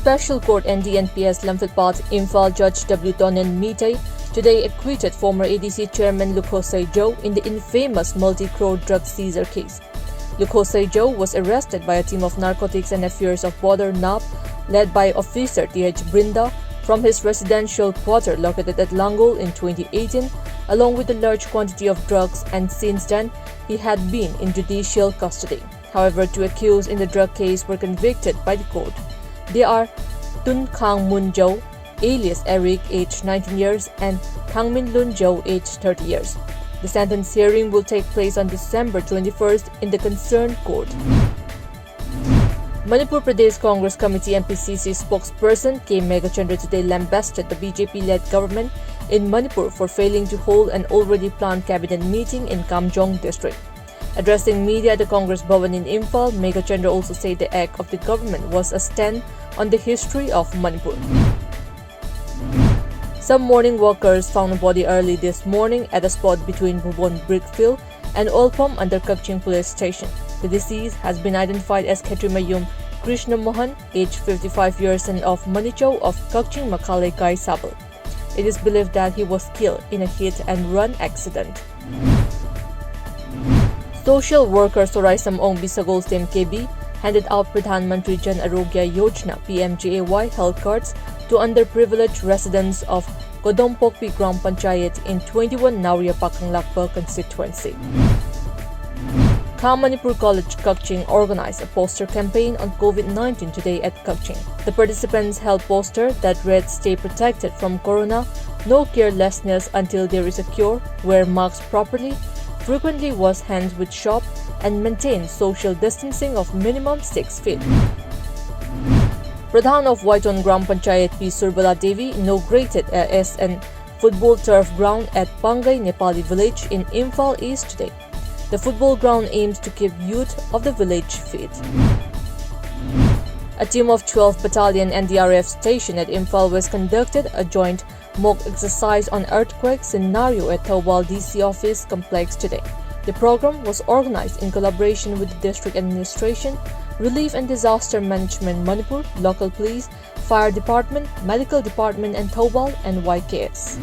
Special Court NDNPS Lamphitpat Imphal Judge W. Tonen Mitay today acquitted former ADC Chairman Lukhosai Joe in the infamous multi-crore drug seizure case. Lukhosai Joe was arrested by a team of Narcotics and Affairs of Border NAP led by Officer T.H. Brinda from his residential quarter located at Langol in 2018, along with a large quantity of drugs, and since then he had been in judicial custody. However, two accused in the drug case were convicted by the court. They are Tun Khang Mun Jo, alias Eric, aged 19 years, and Kang Min Lun Jo, aged 30 years. The sentence hearing will take place on December 21st in the concerned court. Manipur Pradesh Congress Committee MPCC spokesperson K. Meghachandra today lambasted the BJP-led government in Manipur for failing to hold an already planned cabinet meeting in Kamjong district. Addressing media at the Congress Bhavan in Imphal, Meghachandra also said the act of the government was a stand on the history of Manipur. Some morning walkers found a body early this morning at a spot between Bhuban Brickfield and Olpam under Kakching Police Station. The deceased has been identified as Khetrimayum Krishna Mohan, aged 55 years, and of Manichau of Kakching Makalay Kai Sabal. It is believed that he was killed in a hit-and-run accident. Social worker Soraisam Ong Bisagol KB handed out Pradhan Mantri Jan Arogya Yojana PMJAY health cards to underprivileged residents of Kodompokpi Gram Panchayat in 21 Nauria Pakanglakpa constituency. Kham Manipur College Kakching organized a poster campaign on COVID-19 today at Kakching. The participants held posters that read "Stay protected from Corona, no carelessness until there is a cure, wear masks properly, frequently wash hands with soap, and maintain social distancing of minimum 6 feet." Pradhan of Waiton Gram Panchayat P. Surbala Devi inaugurated a SN football turf ground at Pangay Nepali village in Imphal East today. The football ground aims to keep youth of the village fit. A team of 12th Battalion NDRF stationed at Imphal West conducted a joint mock exercise on earthquake scenario at Thobal DC office complex today. The program was organized in collaboration with the District Administration, Relief and Disaster Management Manipur, local police, fire department, medical department, and Thobal and YKS.